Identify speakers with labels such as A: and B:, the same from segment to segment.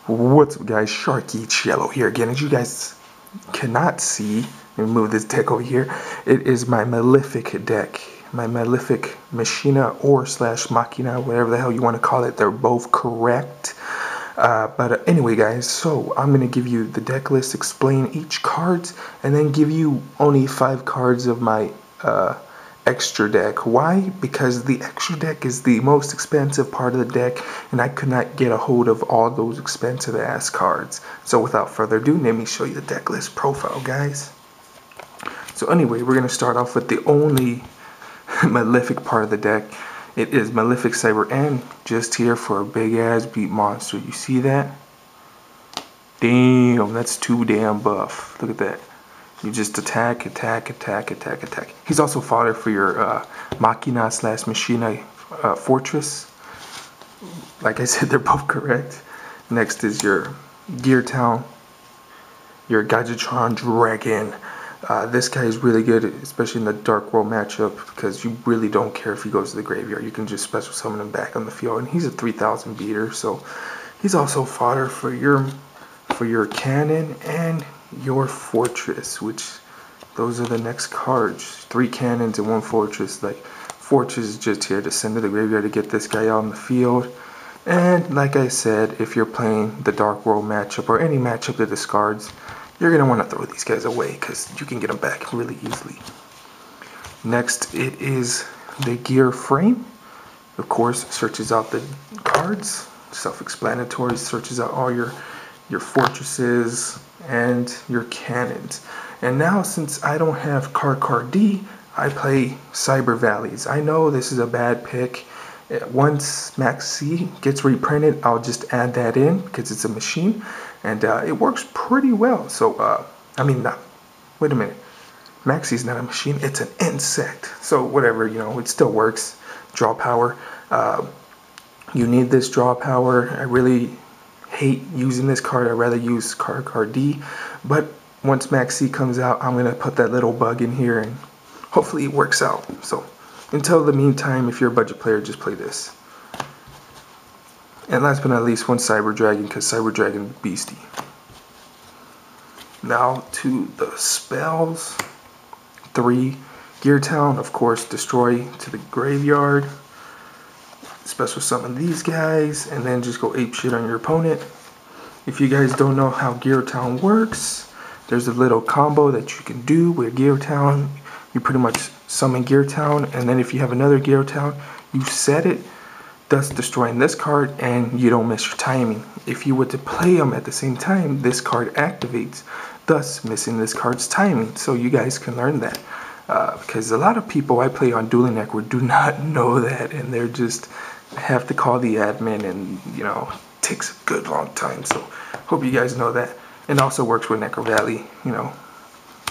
A: What's up, guys? Sharkeatyellow here again. As you guys cannot see, let me move this deck over here. It is my Malefic deck, my Malefic Machina or slash Machina, whatever the hell you want to call it. They're both correct. But anyway, guys, so I'm going to give you the deck list, explain each cards, and then give you only 5 cards of my extra deck. Why? Because the extra deck is the most expensive part of the deck, and I could not get a hold of all those expensive ass cards. So without further ado, let me show you the deck list profile, guys. So anyway, we're going to start off with the only Malefic part of the deck. It is Malefic Cyber N, just here for a big ass beat monster. You see that? Damn, that's too damn buff. Look at that. You just attack, attack, attack, attack, attack. He's also fodder for your Machina slash Machina Fortress. Like I said, they're both correct. Next is your Geartown, your Yugioh Dragon. This guy is really good, especially in the Dark World matchup, because you really don't care if he goes to the graveyard. You can just special summon him back on the field, and he's a 3000 beater, so he's also fodder for your cannon and your fortress, which those are the next cards. 3 cannons and 1 fortress. Like, fortress is just here to send to the graveyard to get this guy out on the field. And like I said, if you're playing the Dark World matchup or any matchup that discards, you're going to want to throw these guys away because you can get them back really easily. Next, it is the gear frame. Of course, searches out the cards. Self-explanatory, searches out all your fortresses and your cannons. And now, since I don't have card D, I play Cyber Valleys. I know this is a bad pick. Once Max C gets reprinted, I'll just add that in because it's a machine, and it works pretty well. So, wait a minute. Max C is not a machine, it's an insect. So, whatever, it still works. Draw power. You need this draw power. I really hate using this card. I'd rather use card D. But once Max C comes out, I'm going to put that little bug in here, and hopefully it works out. So, until the meantime, if you're a budget player, just play this. And last but not least, 1 Cyber Dragon, because Cyber Dragon beastie. Now to the spells. 3 Geartown, of course, destroy to the graveyard. Special summon these guys, and then just go apeshit on your opponent. If you guys don't know how Geartown works, there's a little combo that you can do with Geartown. You pretty much summon Geartown, and then if you have another Geartown, you set it, thus destroying this card, and you don't miss your timing. If you were to play them at the same time, this card activates, thus missing this card's timing. So you guys can learn that. Because a lot of people I play on Duelingnetwork do not know that, and they're just have to call the admin, and it takes a good long time. So hope you guys know that. It also works with Necro Valley.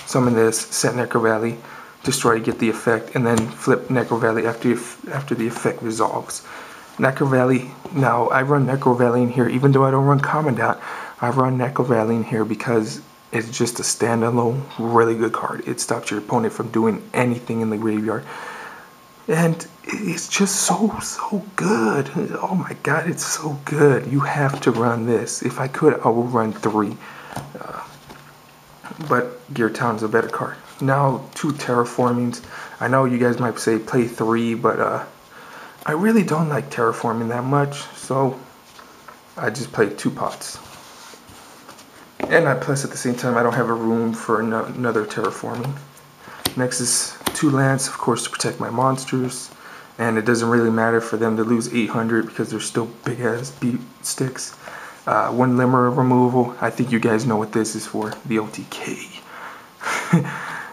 A: Summon this, set Necro Valley, destroy, get the effect, and then flip Necro Valley after the effect resolves. Necro Valley, now I run Necro Valley in here, even though I don't run Commandant, I run Necro Valley in here because it's just a standalone, really good card. It stops your opponent from doing anything in the graveyard. And it's just so good. Oh my god, it's so good. You have to run this. If I could, I would run 3. But Geartown's a better card. Now, 2 terraformings. I know you guys might say play 3, but I really don't like terraforming that much, so I just play 2 pots. And plus at the same time, I don't have a room for another terraforming. Next is 2 lands, of course, to protect my monsters. And it doesn't really matter for them to lose 800 because they're still big ass beat sticks. 1 limmer removal. I think you guys know what this is for. The OTK.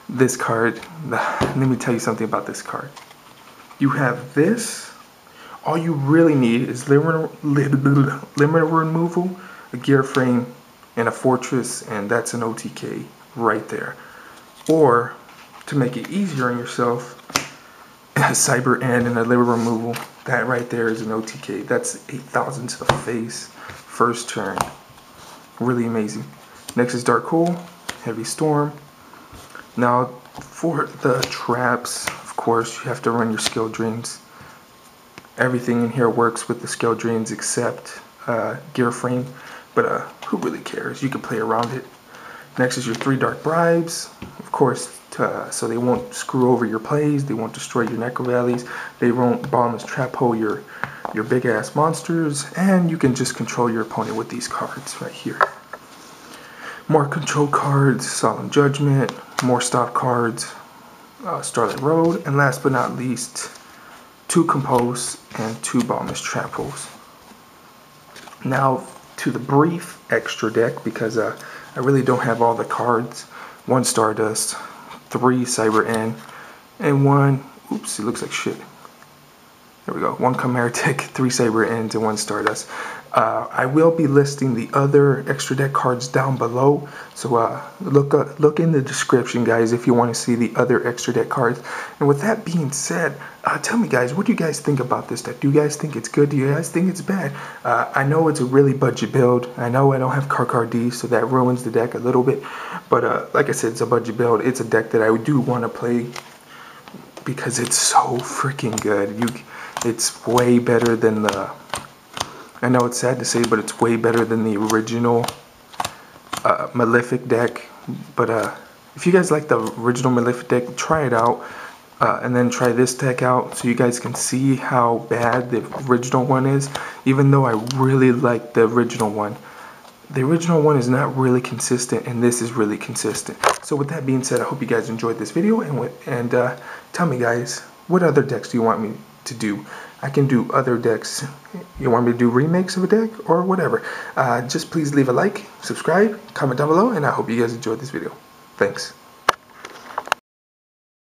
A: This card, let me tell you something about this card. You have this. All you really need is limmer removal, a gear frame, and a fortress, and that's an OTK right there. Or, to make it easier on yourself, a Cyber N and a limmer removal. That right there is an OTK. That's 8,000 to the face, first turn. Really amazing. Next is Dark Hole, Heavy Storm. Now, for the traps, of course, you have to run your skill drains. Everything in here works with the skill drains except gear frame. but who really cares? You can play around it. Next is your 3 Dark Bribes, of course, so they won't screw over your plays, they won't destroy your Necro Valleys, they won't bottomless trap hole your big ass monsters, and you can just control your opponent with these cards right here. More control cards, Solemn Judgment, more stop cards, Starlight Road, and last but not least, 2 Compose and 2 Bottomless Trap Holes. Now to the brief extra deck, because I really don't have all the cards. 1 Stardust, 3 Cyber End, and 1, oops, it looks like shit. There we go, 1 Chimeritic, 3 Cyber Ends, and 1 Stardust. I will be listing the other extra deck cards down below, so look in the description, guys, if you want to see the other extra deck cards. And with that being said, tell me, guys, what do you guys think about this deck? Do you guys think it's good? Do you guys think it's bad? I know it's a really budget build. I know I don't have card D, so that ruins the deck a little bit. But like I said, it's a budget build. It's a deck that I do want to play because it's so freaking good. It's way better than the... I know it's sad to say, but it's way better than the original Malefic deck. But if you guys like the original Malefic deck, try it out. And then try this deck out so you guys can see how bad the original one is. Even though I really like the original one. The original one is not really consistent, and this is really consistent. So with that being said, I hope you guys enjoyed this video. And tell me, guys, what other decks do you want me to do? I can do other decks. You want me to do remakes of a deck or whatever? Just please leave a like, subscribe, comment down below, and I hope you guys enjoyed this video. Thanks.